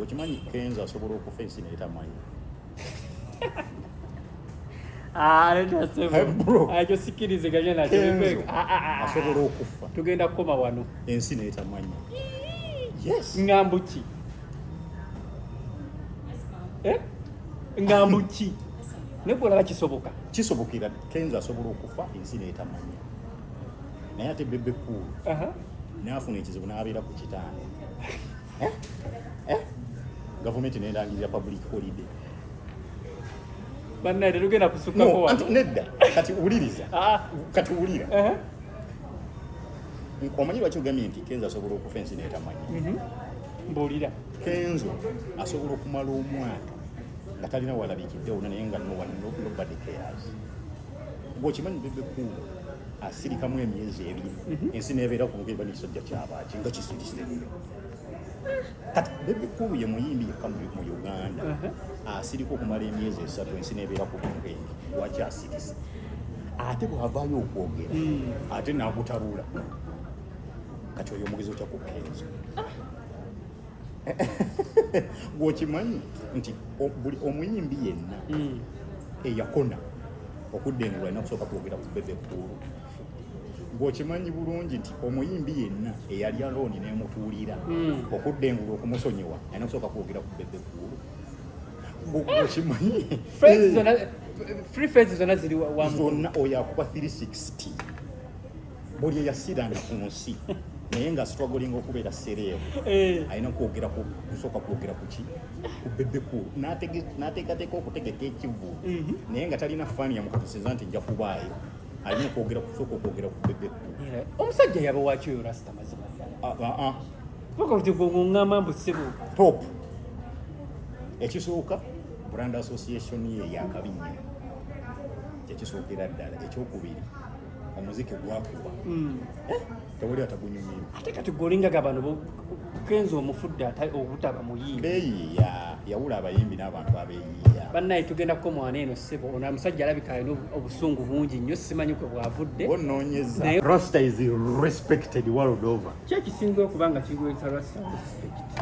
okimanyi Kenzo asobola okufa ensi n'etamanyi. Ajo sikirize ganya na Kenzo asobola okufa tugenda kukoma wano ensi n'etamanyi. Yes. Ngambuki ngambuki nekola kisoboka kisobokera Kenzo asobola okufa ensi n'etamanyi. Naye ate Bebe Cool n'afuna ekizibu n'abeera ku kitanda. Gavumenti n'endangirira public holiday. Bannaye tugenda kusukako wano. Nedda kati wuliriza. Kati wulira. Omanyi lwaki ogambye nti Kenzo asobola okufa ensi n'etamanyi? Mbuulira. Kenzo asobola okumala omwaka nga talina walabikiddewo naye nga nobody cares. Bw'okimanyi Bebe Cool asirikamu emyezi ebiri ensi n'ebeera ku mugeba n'ekisajja ky'abaaki nga kisirise. Kati Bebe Cool ye muyimbi yekka mu Uganda asirika okumala emyezi 3 ensi n'ebeera ku mugeba. Lwaki asirise? Ate bw'avaayo okwogera ate n'agutabula. Kati oyo omugezi otya ku Kenzo. Bw'okimanyi nti buli omuyimbi yenna eyakona okuddengulwa alina kusooka kwogera ku Bebe Cool. Bw'okimanyi bulungi nti omuyimbi yenna eyali alooni n'emutuulira okuddengulwa okumusonyiwa alina kusooka kwogera ku Bebe Cool. Bw'okimanyi free phase zonna ziri wamu. Zonna oyo akuba 360 buli eyasiranga ku nsi naye nga struggling okubeera sereebu alina kusooka kwogera ku ki ku Bebe Cool. N'ateekateeka okutegeka ekivu naye nga talina faani yamukakasiza nti nja kubaayo. Alina kusooka okwogera ku Bebe Cool. Omusajja yaba waki oyo Rasta mazima ddala? Paka kuti ng'ama mbusibu top. Ekisooka brand association ye yakabi nnyo. Ekisookera ddala. Ekyokubiri omuziki gwakuba tewali atagunyumira. Ate kati golingaga bano Kenzo omufudde obutaba muyimbi. Beeyiiya yawula abayimbi n'abantu abeeyiiya. Bannaye tugenda kukomwana eno ssebo ono omusajja alabika alina obusungu bungi nnyo simanyi kwe bwavudde. Onoonyeza Rasta is respected world over. Ki ekisinga okuba nga kigwesa Rasta respect?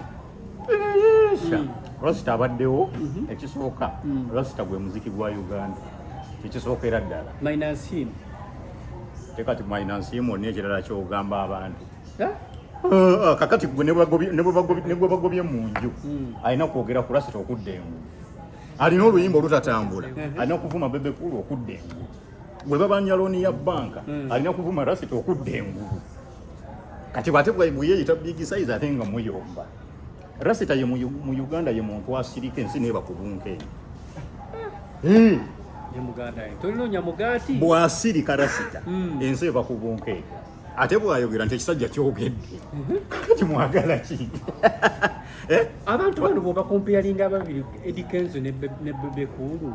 Rasta abaddewo ekisooka Rasta gwe muziki gwa Uganda kikisookera ddala. Minus him. Tekati minus him onni ekirala ky'ogamba abantu. Kakati gwe ne bwe bagobye mu nju alina kwogera ku Rasta okudda engulu. Alina oluyimba olutatambula alina kuvuma Bebe Cool okudda engulu. Bwe babanja looni ya banka alina kuvuma Rasta okudda engulu. Kati bwate bwe yeeyita big size ate nga muyomba. Rasta ye mu Uganda ye muntu asirika ensi n'eba ku bunkenyi. Ye Muganda ye tolinoonya mugaati bw'asirika Rasta ensi eba ku bunkenyi. Ate bw'ayogera nti ekisajja kyogedde kati mwagala ki? Abantu bano bw'obakompeyalinga ababiri Eddie Kenzo ne Bebe Cool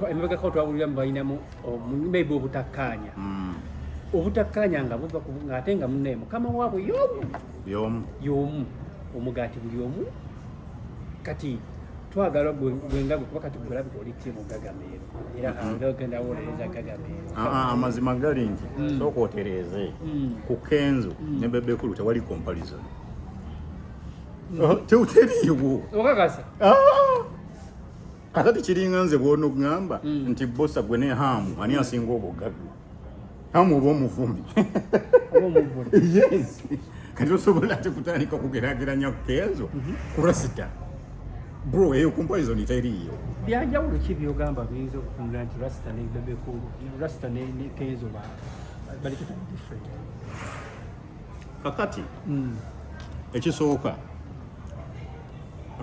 emabegako twawuliramu balinamu maybe obutakkaanya. Obutakkaanya nga buva ng'ate nga munnaye mukama waabwe y'omu omugaati buli omu. Kati twagala gwenga kuba kati gwelabika oli tiimu Gagameero era agenda awolereza Gagameero. Amazima gali nti sooka otereeze ku Kenzo ne Bebe Cool tewali comparison. Teriiwo. Okakasa? Kakati kiringa nze bw'onogamba nti Bossa gwe ne Hamu ani asinga obugagga? Hamu oba omuvumi? Yes. Kati osobola ate kutandika kugeraageranya Kenzo ku Rasta. Bro, eyo comparison teriiyo. Byanjawulo ki by'ogamba biyinza okutunula nti Rasta ne Bebe Cool, Rasta ne Kenzo bali different? Kakati ekisooka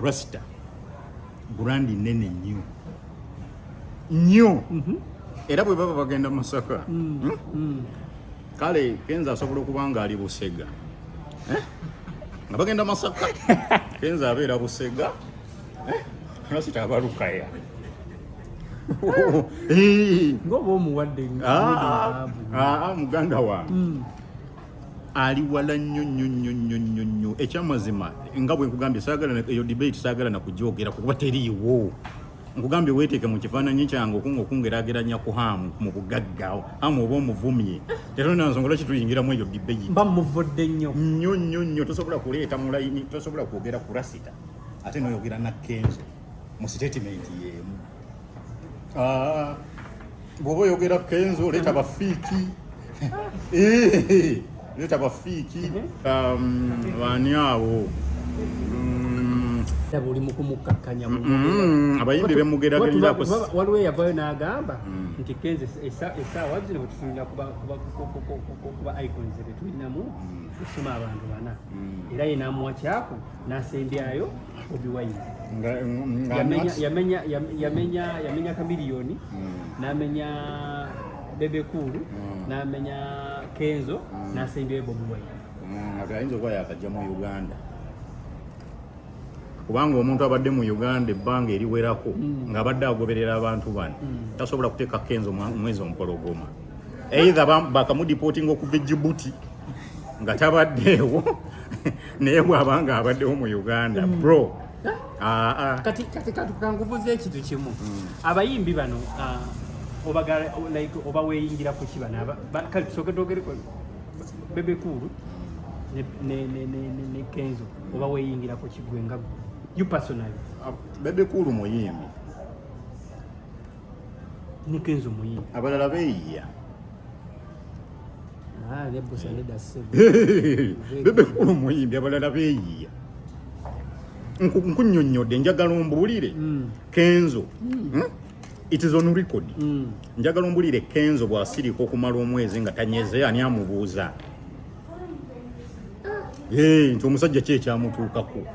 Rasta brandi nene nnyo era bwe baba bagenda Masaka kale Kenzo asobola okuba nga ali Busega nga bagenda Masaka Kenzo abeera Busega Rasta aba Lukaya ngoba omuwadde muganda wange ali wala nnyo ekyamazima nga bwe nkugambye saagala eyo debate saagala na kujoogera kuba teriiwo. Nkugambye weeteeke mu kifaananyi kyange okungeraageranya ku Hamu mu bugagga Hamu oba omuvumye tetulina nsonga lwaki tuyingiramu eyo debate. Mba muvudde nnyo tosobola kuleeta mulayini tosobola kwogera ku Rasta ate noyogera na Kenzo mu statement yemu. Bw'oba oyogera Kenzo leeta bafiiki leeta bafiiki baani awo buli mukumukkakanya abayimbi bemugeragerako. waliwo eyavayo n'agamba nti Kenzo essaawa zino bwetutulina kuba icons betulinamu kusoma abantu bana era ye n'amuwa kyako n'asembyayo Bobi Wine yamenya Chameleone n'amenya Bebe Cool n'amenya Kenzo n'asembyayo Bobi Wine. Ayinza okuba yakajja mu Uganda kubanga omuntu abadde mu Uganda ebbanga eriwerako ng'abadde agoberera abantu bano tasobola kuteeka Kenzo mwezi ompologoma, either bakamudipotinga okuva e Djibouti nga tabaddeewo naye bw'abanga abaddewo mu Uganda bro. Kati kangubuze ekintu kimu, abayimbi bano oba weeyingira ku ki bano kale tusooke twogereko Bebe Cool ne Kenzo oba weeyingira ku ki gwe nga you personally? Bebe Cool muyimbi ne Kenzo muyimbi, abalala beeyiya. Bebe Cool muyimbi abalala beeyiya. Nkunnyonnyodde njagala ombuulire Kenzo it is on record. Njagala ombuulire Kenzo bw'asirika okumala omwezi nga tanyeze ani amubuuza nti omusajja ki ekyamutuukako.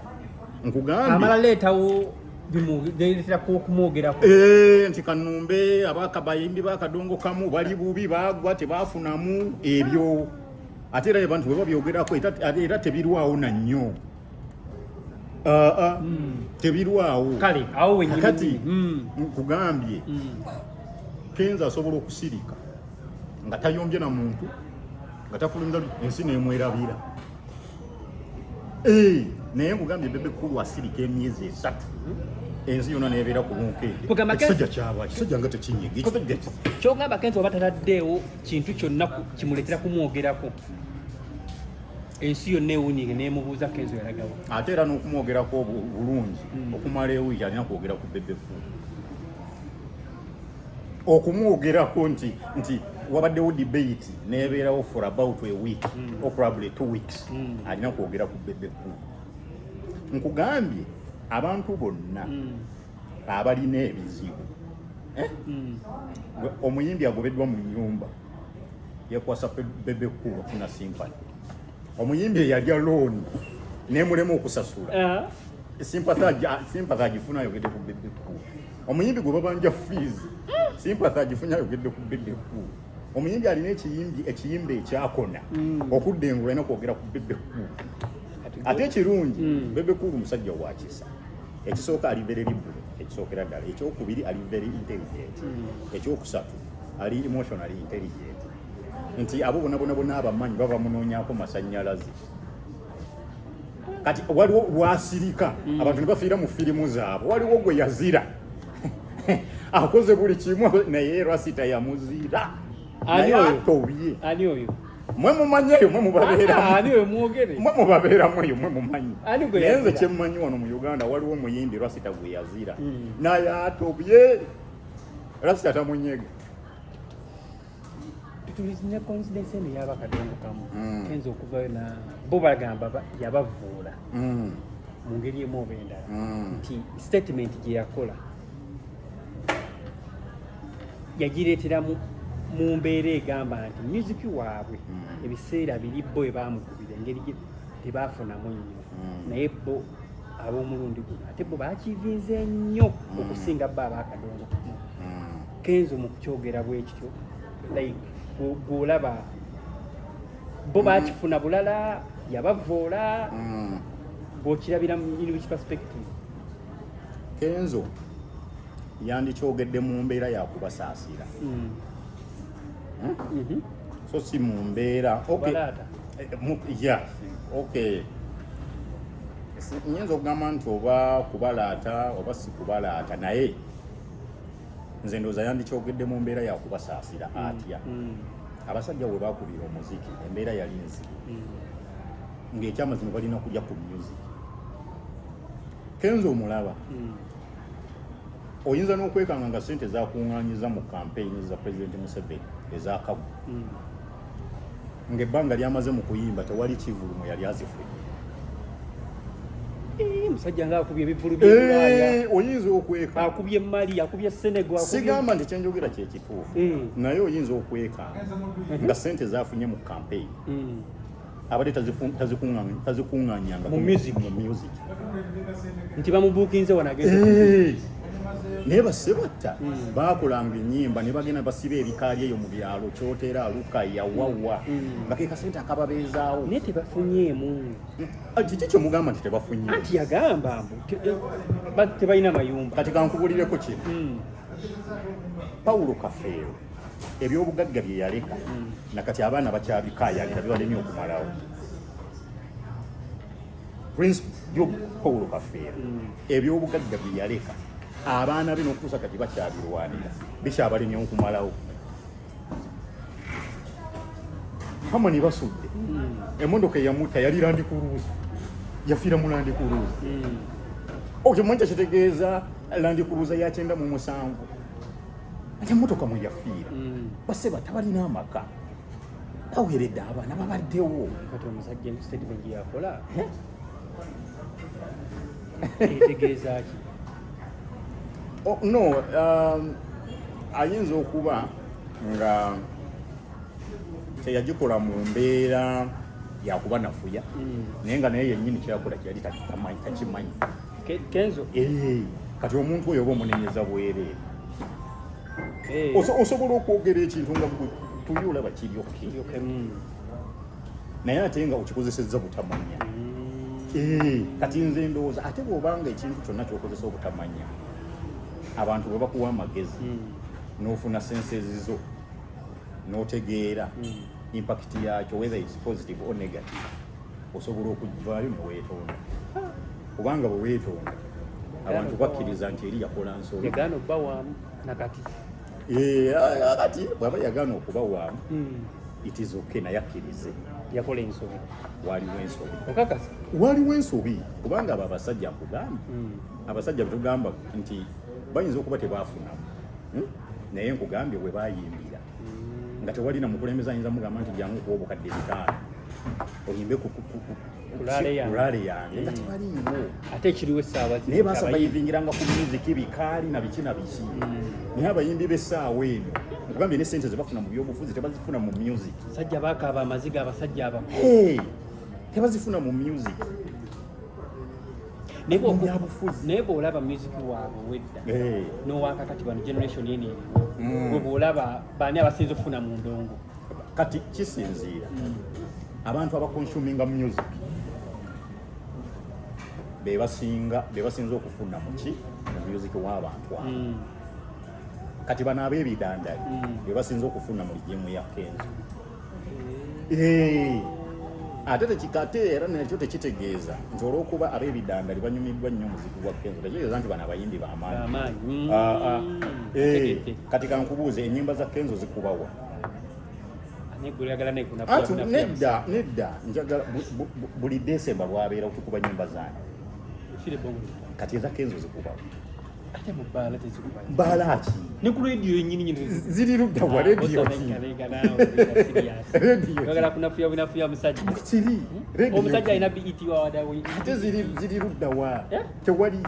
Nkugambye amala leetawo bimuleeterako okumwogerako nti Kanumbe bayimbi bakadongo kamu bali bubi bagwa tebaafunamu ebyo ate era abantu bwe babyogerako era tebirwawo nannyo. Tebirwawo kale awo wenyini kati nkugambye Kenzo asobola okusirika nga tayombye na muntu nga tafulumya ensi n'emwerabira. Naye nkugambye Bebe Cool asirika emyezi 3 ensi yonna nebeera ku bunkeede. Ekisajja kyaba kisajja nga tekinyiga kyogamba Kenzo oba tataddeewo kintu kyonna kimuleetera kumwogerako ensi yonna ewunyige nemubuuza Kenzo yalagawo. Ate era n'okumwogerako bulungi okumala ewiiki alina kwogera ku Bebe Cool okumwogerako nti wabaddewo debate nebeerawo for about a week or probably 2 weeks alina kwogera ku Bebe Cool. Nkugambye abantu bonna abalina ebizibu omuyimbi agobeddwa mu nnyumba yekwasa Bebe Cool okufuna sympathy. Omuyimbi eyalya looni nemulema okusasula sympathy agifuna ayogedde ku Bebe Cool. Omuyimbi gwe babanja fees sympathy agifuna ayogedde ku Bebe Cool. Omuyimbi alina ekiyimba ekyakona okudda engulu alina kwogera ku Bebe Cool. Ate ekirungi Bebe Cool musajja wakisa. Ekisooka ali very liberal, ekisookera ddala. Ekyokubiri ali very intelligent. Ekyokusatu ali emotionally intelligent. Nti abo bonna abamanyi baba munoonyaako masannyalaze. Kati waliwo lwasirika abantu ne bafiira mu firimu zaabwe, waliwo gwe yazira akoze buli kimu naye Rasita yamuzira. Ani oyo? Mwe mumanyeyo mwe mubabeeramu. Ani oyo mwogere? Mwe mubabeeramu eyo mwe mumanyi. Ani gwe yazira? Nze kye mmanyi wano mu Uganda waliwo omuyimbi Rasita gwe yazira. Naye atobye. Rasita tamunyega. Tulizina coincidence eno yaba kadongo kamu Kenzo okuvayo na bo bagamba yabavuula mu ngeri emu oba endala nti statement gye yakola yagireetera mu mbeera egamba nti music waabwe ebiseera biri bo ebamukubira engeri gye tebaafunamu nnyo naye bo ab'omulundi guno ate bo baakivinze nnyo okusinga bo abakadongo kamu. Kenzo mu kukyogera bwe kityo like gwolaba bo bakifuna bulala yabavoola bw'okirabira mu which perspective. Kenzo yandikyogedde mu mbeera yakubasaasira so si mu mbeera nyinza okugamba nti oba kubalaata oba si kubalaata naye nze ndowooza yandikyogedde mu mbeera yakubasaasira atya. Abasajja bwe baakubira omuziki embeera yali nzibu ng'ekyamazima balina kujja ku music. Kenzo omulaba oyinza n'okwekanga nga ssente zakuŋŋaanyiza mu kampeyini za President Museveni ezakagu ng'ebbanga lyamaze mu kuyimba tewali kivulumu yali azifudde. Musajja nga akubye ebivulu by'Ebulaaya, oyinza okweka akubye Mali, akubye Senegal, sigamba nti kyenjogera kye kituufu naye oyinza okwekanga nga ssente zafunye mu kampeyini abadde tazikuŋŋaanyanga mu music nti bamubuukinze wanageze naye basebatta bakolanga ennyimba ne bagenda basiba ebikaali eyo mu byalo Kyotera, Lukaya, Wawa nga ke kasente akababeezaawo naye tebafunyeemu. Kiki kye mugamba nti tebafunye? Anti yagamba mbu tebalina mayumba. Kati kankubulireko kino Paulo Kafeero ebyobugagga bye yaleka nakati abaana bakyabikaayalira bibalemye okumalawo. Prince Job Paulo Kafeero ebyobugagga bye yaleka abaana be n'okutuusa kati bakyabirwanira bikyabalemye okumalawo. Hamani basudde emmotoka eyamutta yali Land Cruiser, yafiira mu Land Cruiser. Okimanyi kitegeeza Land Cruiser ya 97 ate emmotoka mwe yafiira baseba tabalina amaka baweeredde abaana babaddewo. Kati omusajja statement yakola etegeeza ki? No, ayinza okuba nga teyagikola mu mbeera yakuba nafuya naye nga naye yennyini kyakola kyali takimanyi. Kenzo kati omuntu oyo oba omunenyeza bwereere osobola okwogera ekintu nga tuli olaba kiryoke naye ate nga okikozesezza butamanya. Kati nze ndowooza ate bw'obanga ekintu kyonna kyokozesa obutamanya abantu bwe bakuwa amagezi n'ofuna senses zo n'otegeera impact yakyo whether it's positive or negative osobola okuvaayo neweetonda kubanga bwe weetonda abantu bakkiriza nti eri yakola nsolo yagaana okuba waamu nakati kati bw'aba yagaana okuba waamu it is okay naye akkirize yakola ensobi. Waliwo ensobi, okakasa waliwo ensobi kubanga abo abasajja nkugamba abasajja betugamba nti bayinza okuba tebaafunamu naye nkugambye bwe bayimbira nga tewalina mukulembeza ayinza mugamba nti jangu okuwa obukadde 5 oyimbe kulaale yange nga tebaliiwo ate ekiriwo essaawa naye basabayivingiranga ku music bikaali na biki na biki naye abayimbi b'essaawa eno nkugambye ne sente zebafuna mu byobufuzi tebazifuna mu music. Sajja bakaaba amaziga abasajja abo tebazifuna mu music naye bw'olaba music waabwe wedda n'owakakati bano generation yene bwe bw'olaba baani abasinza okufuna mu ndongo. Kati kisinziira abantu abakonsuminga music bebasinza okufuna muki mu music w'abantu abo kati bano ab'ebidandali bebasinza okufuna mu ligimu ya Kenzo. Ate tekikate era nakyo tekitegeeza nti olw'okuba ab'ebidandali banyumiddwa nnyo muziki gwa Kenzo tekitegeeza nti bano abayimbi b'amaanyi. Kati kankubuuze ennyimba za Kenzo zikubawa? Nedda njagala buli December bwabeera okukuba nnyimba zange kati eza Kenzo zikubawa ate mu bbaala tezikubayo. Bbaala ki? Ne ku radio yennyini ziri ludda wa radio ki? Bagala kunafuya bunafuya musajja. Kiri radio omusajja alina BET wawadawo ate ziri ludda wa tewali.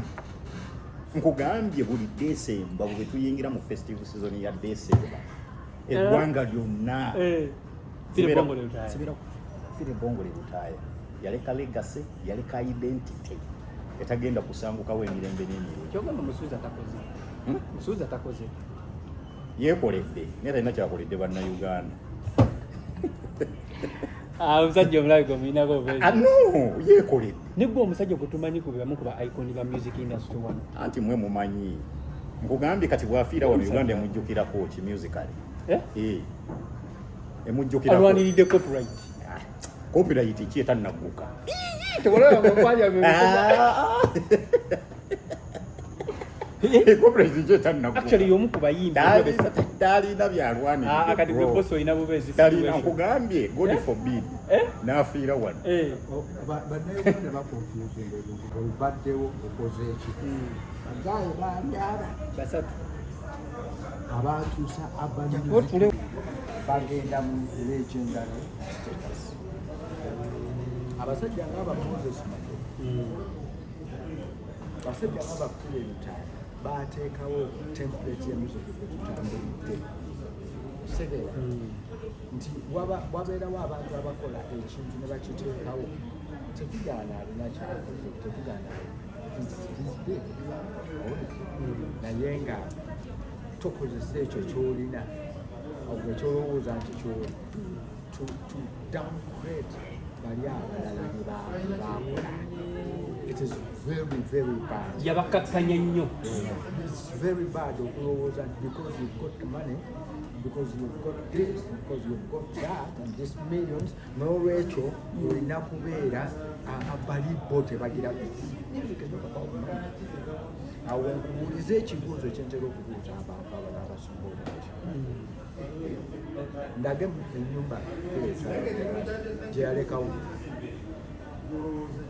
Nkugambye buli December bwe tuyingira mu festival season ya December eggwanga lyonna Fire Bongo lirutaaya yaleka legacy yaleka identity etagenda kusangukawo emirembe n'emirembe. Kyogamba Musuuzi atakoze yeekoledde naye talina kyakoledde bannayuganda. Omusajja omulabi gwe mulinako yeekoledde nibwe omusajja gwe tumanyi ku bebamu ku ba icon ba music industry wano anti mwe mumanyi. Nkugambye kati bwafiira wano Uganda emujjukirako ki musically emujjukirako alwaniridde copyright ki etannagguka conference je tannaku actually yomu ku bayimbi dalina byalwanira akati gwe boss olina bubezi dalina nkugambye God forbid nafiira wano bannayuganda bakonfuzinga ebintu olubaddewo okoze eki agaye balyala basatu abakyusa bagenda mu legendary status abasajja ng'aba Moses Mato basajja ng'aba Filenta baateekawo template ya music etutambulidde segera nti wabeerawo abantu abakola ekintu ne bakiteekawo tetugaana alina kyakoze tetugaana naye nga tokozesa ekyo kyolina ogwe kyolowooza nti kyoli to downgrade bali abalala ne bakola. It is very, very bad. Yabakakkanya nnyo. It's very bad okulowooza because you've got the money, because you've got this, because you've got that, and these millions, n'olwekyo olina kubeera abali bo tebagira music is not about money. Awo nkubuuliza ekibuuzo kyentera okubuuza abantu abala abasinga obungi. Ndage ennyumba gye yalekawo,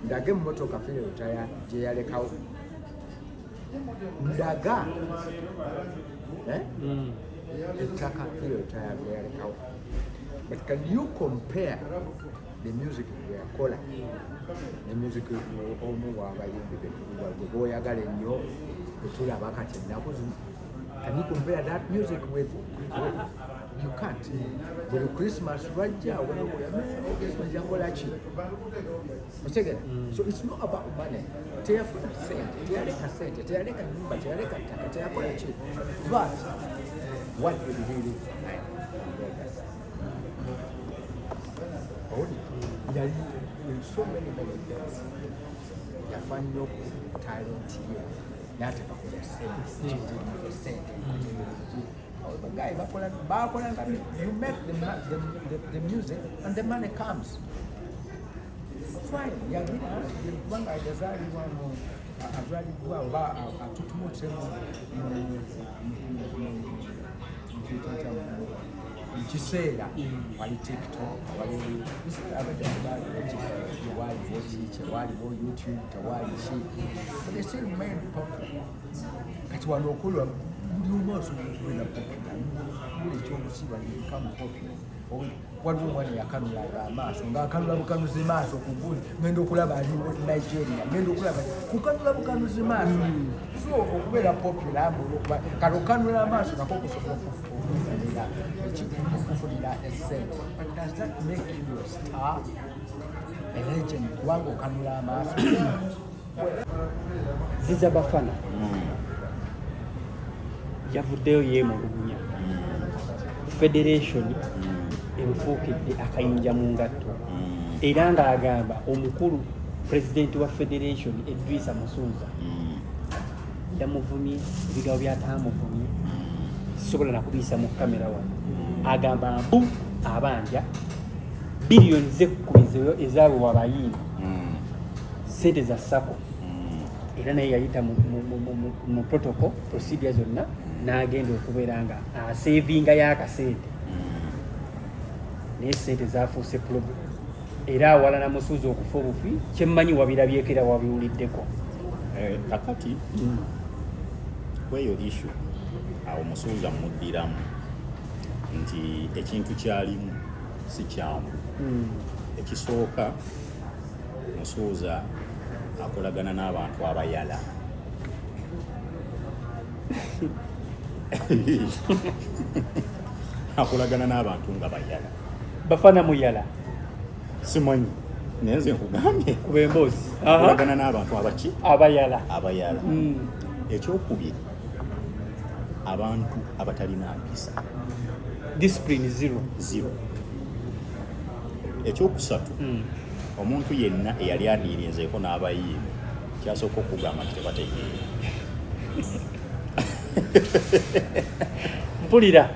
ndage emmotoka Fileta gye yalekawo, ndaga ettaka Fileta gye yalekawo. But can you compare the music we yakola ne music omu w'abayimbi gwe b'oyagala ennyo betulaba kati ennaku zino? Can you compare that music with you can't. Buli Christmas rajja yakola ki? Otegera? So it's not about money. Teyafuna sente, teyaleka sente, teyaleka nyumba, teyaleka ttaka, teyakola ki? But what did he really like? Yali in so many things. Yafa nnyo ku talent ye n'atakakola sente. The guy, you make the music and the money comes. Fine. One guy does kiseera wali TikTok waliwo YouTube tewali ki but they still made popular. Kati wano okulwa ndi omwoso okwenda popular buli ekyobusiba become popular. Waliwo omwana yakanula amaaso ng'akanula bukanuzi maaso ku gundi ngenda okulaba ali Nigeria ngenda okulaba kukanula bukanuzi maaso so okubeera popular okuba kale okanula amaaso nako kusobola okufunira essente. But does that make you a star, a legend? Kubanga okanula amaaso Ziza Bafana yavuddeyo yeemulugunya federation enfuukidde akayinja mu ngatto era ng'agamba omukulu pulezidenti wa federation Edrisa Musuuza yamuvumye ebigambo byatamuvumye sisobola nakubiyisa mu kamera wano agamba mbu abanja biliyoni zekukubizeyo ezaabwe abayimbi sente za sako era naye yayita mu protocol procedure zonna n'agenda okubeera nga asevinga y'akasente naye sente zafuuse problem era awalana Musuuza okufa obufi kyemmanyi wabirabyeko era wabiwuliddeko kakati kweyo issue awo Musuuza muddiramu nti ekintu kyalimu si kyamu. Ekisooka Musuuza akolagana n'abantu abayala akolagana n'abantu nga bayala. Bafana muyala Simanyi naye nze nkugambye kuba emboozi akolagana n'abantu abaki abayala ekyokubiri abantu abatalina mpisa discipline zero. Ekyokusatu omuntu yenna eyali aniirinzeeko n'abayimbi kyasooka okugamba nti tebategeera. Mpulira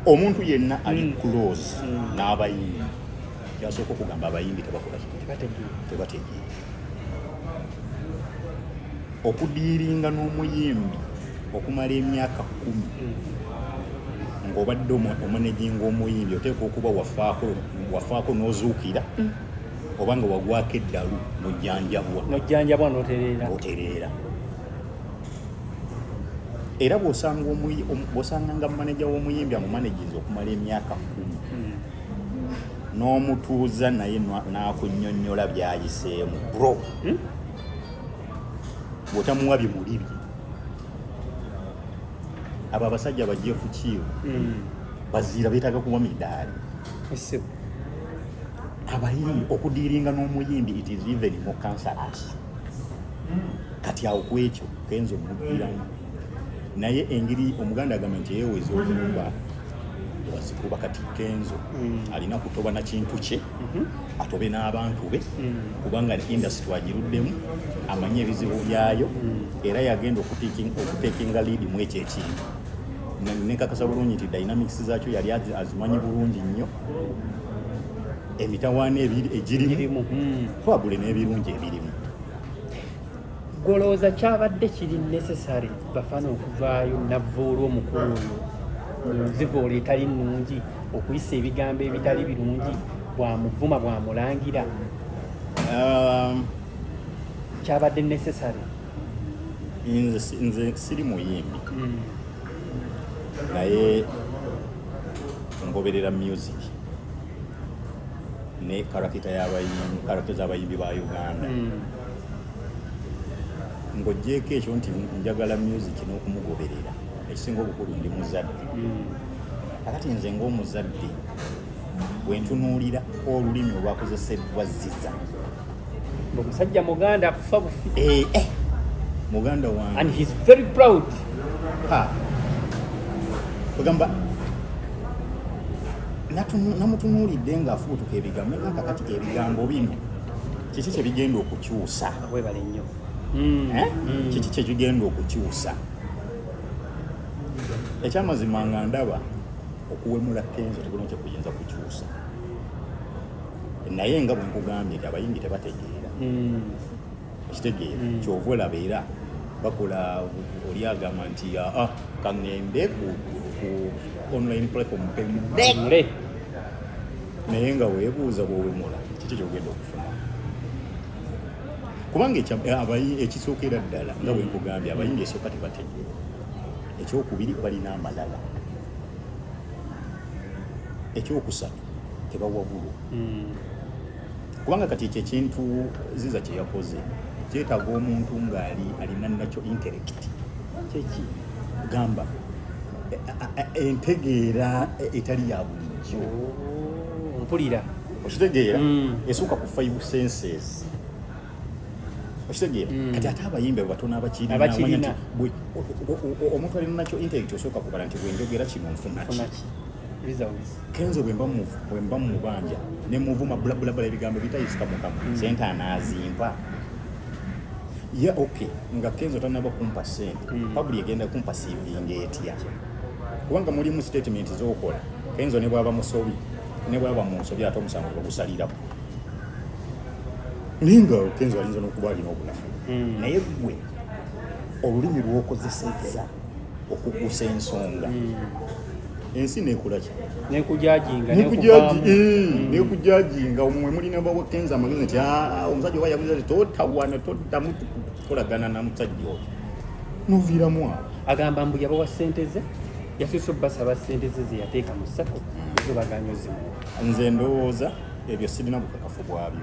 omuntu yenna ali close n'abayimbi kyasooka okugamba abayimbi tebakola tebategeera. Okudiiringa n'omuyimbi okumala emyaka 10 ng'obadde omanaginga omuyimbi oteekwa okuba wafaako n'ozuukira oba nga wagwako eddalu nojjanjabwa n'otereera. Era bw'osanganga manager w'omuyimbi amumanaginze okumala emyaka 10 n'omutuuza naye n'akunnyonnyola byayiseemu bro bw'otamuwa bimuli bye. Abo abasajja bajeefu kiiwo baziira beetaaga kuwa midaali. Abayimbi okudiiringa n'omuyimbi it is even more cancerous. Kati awo kwekyo Kenzo mugiramu naye engeri Omuganda agamba nti yeeweza okulumba wazikuba. Kati Kenzo alina kutoba na kintu kye atobe n'abantu be kubanga industry twagiruddemu amanye ebizibu byayo era yagenda okutekinga lead mu ekyo ekintu. Nekakasa bulungi nti dynamics zaakyo yali azimanyi bulungi nnyo, emitawaana egirimu twabule n'ebirungi ebirimu. Golooza kyabadde kiri necessary Bafana okuvaayo navvoolwa omukulu oyo nzivoola etali nnungi okuyisa ebigambo ebitali birungi bwamuvuma bwamulangira kyabadde necessary? Nze siri muyimbi naye ngoberera music ne karakita z'abayimbi ba Uganda. Ng'oggyeko ekyo nti njagala music n'okumugoberera ekisinga obukulu ndi muzadde. Akati nze ng'omuzadde bwe ntunuulira olulimi olwakozeseddwa ziza omusajja muganda akufa bufi muganda wange and he's very proud. Ogamba namutunuulidde ng'afubutuka ebigambo kakati ebigambo bino kiki kye bigenda okukyusa? Webale nnyo. Kiki kye kigenda okukyusa? Ekyamazima nga ndaba okuwemula Kenzo tekuna kye kuyinza kukyusa naye nga bwe nkugambye nti abayimbi tebategeera ekitegeera kyova olaba era bakola oli agamba nti kaŋŋende ku online platform pemule naye nga weebuuza bw'owemula kiki kyogenda okufuna kubanga ekisookera ddala nga bwe nkugambye abayimbi esooka tebategeera. Ekyokubiri balina amalala. Ekyokusatu tebawabulwa kubanga kati ekyo ekintu ziza kye yakoze kyetaaga omuntu ng'alina nakyo intellect. Kyeki gamba entegeera etali ya bulijjo mpulira okitegeera esooka ku 5 senses okitegeera kati ate abayimbi batono abakirina omuntu alina nakyo intellect osooka kubala nti bwenjogera kino nfunaki. Kenzo bwe mba mu mubanja ne muvuma bulabulabula ebigambo bitayisika mukamu sente anaazimpa nga Kenzo tanaba kumpa sente public egenda kumpa siivinga etya kubanga mulimu statement z'okola Kenzo ne bwaba musobi ne bwaba mu nsobi ate omusango bagusaliramu ninga Kenzo alinza n'okuba alina obunafu naye gwe olulimi lw'okozesezza okugusa ensonga ensi nekola ki nekujajinga omwe mulina bawa Kenzo amagezi nti omusajja oba yabuza totawana toddamu tukolagana na musajja oyo noviiramu awo agamba mbu yabawa ssente ze yasusse obbasaba ssente ze zeyateeka mu ssako ezo baganyozimu. Nze ndowooza ebyo sirina bukakafu bwabyo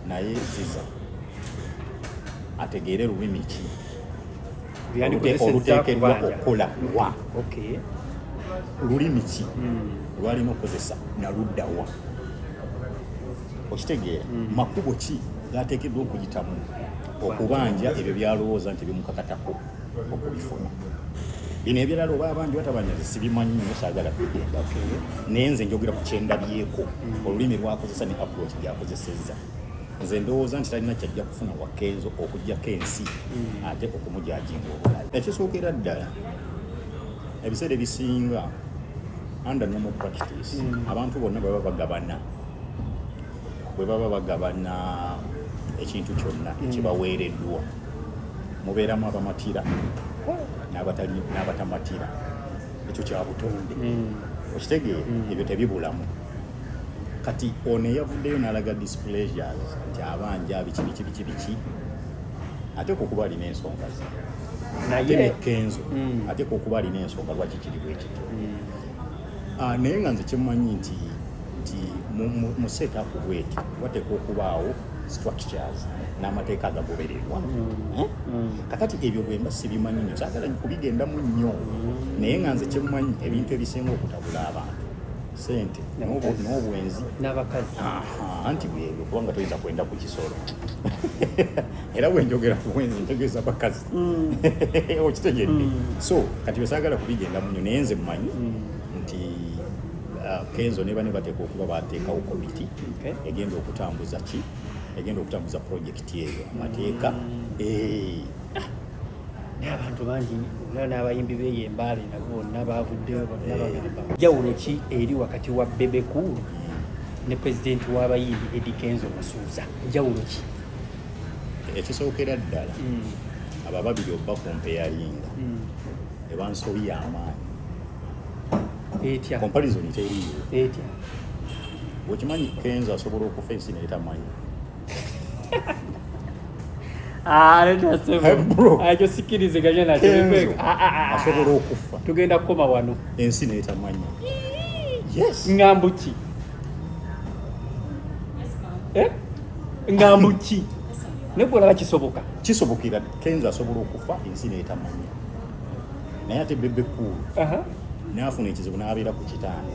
naye ziza ategeere lulimi ki oluteekeddwa okukola wa lulimi ki lwalina okukozesa naluddawa okitegeera makubo ki gateekeddwa okuyitamu okubanja ebyo byalowooza nti bimukakatako okubifuna. Bino ebirala oba abangi batabanyaze sibimanyi nnyo saagala kugenda naye nze njogera ku kyendabyeko olulimi lwakozesa ne approach gyakozesezza. Nze ndowooza nti talina kyajja kufuna wa Kenzo okuggyako ensi ate okumujajinga obulala. Ekisookera ddala ebiseera ebisinga under normal practice abantu bonna bwe baba bagabana ekintu kyonna ekibaweereddwa mubeeramu abamatira n'abatamatira, ekyo kya butonde okitegeera, ebyo tebibulamu. Kati ono eyavuddeyo n'alaga displeasures nti abanja biki ateeka okuba alina ensonga ze ate nekenzo ateeka okuba alina ensonga lwaki kiri bwe kityo. Naye nga nze kyemmanyi nti mu setup bweti wateeka okubaawo structures n'amateeka agagobererwa. Kakati ebyo bwemba sibimanyi nnyo, saagala kubigendamu nnyo, naye nga nze kyemmanyi ebintu ebisinga okutabula abantu sente n'obwenzi n'abakazi anti bwebyo kubanga toyinza kwenda ku kisolo era bwenjogera ku bwenzi ntegeeza bakazi okitegedde. So kati besaagala kubigendamu nnyo, naye nze mmanyi nti Kenzo ne bateeka okuba bateekawo komiti egenda okutambuza egenda okutambuza projekiti eyo amateeka. N'abantu bangi n'abayimbi b'eyembaale nabo n'abavuddeyo bagamba jawulo ki eri wakati wa Bebe Cool ne pulezidenti w'abayimbi Eddie Kenzo Masuuza, jawulo ki? Ekisookera ddala abo ababiri obba kompeyalinga ebansobya amaanyi etya comparison teriiyo. etya Okimanyi Kenzo asobola okufa ensi n'etamanyi. ekyo sikirize ganya nakyo asobola okufa tugenda kukoma wano ensi n'etamanyi. Yes. ngambu ki ngambu ki nekulaba kisoboka kisobokera Kenzo asobola okufa ensi n'etamanyi, naye ate Bebe Cool n'afuna ekizibu n'abeera ku kitanda.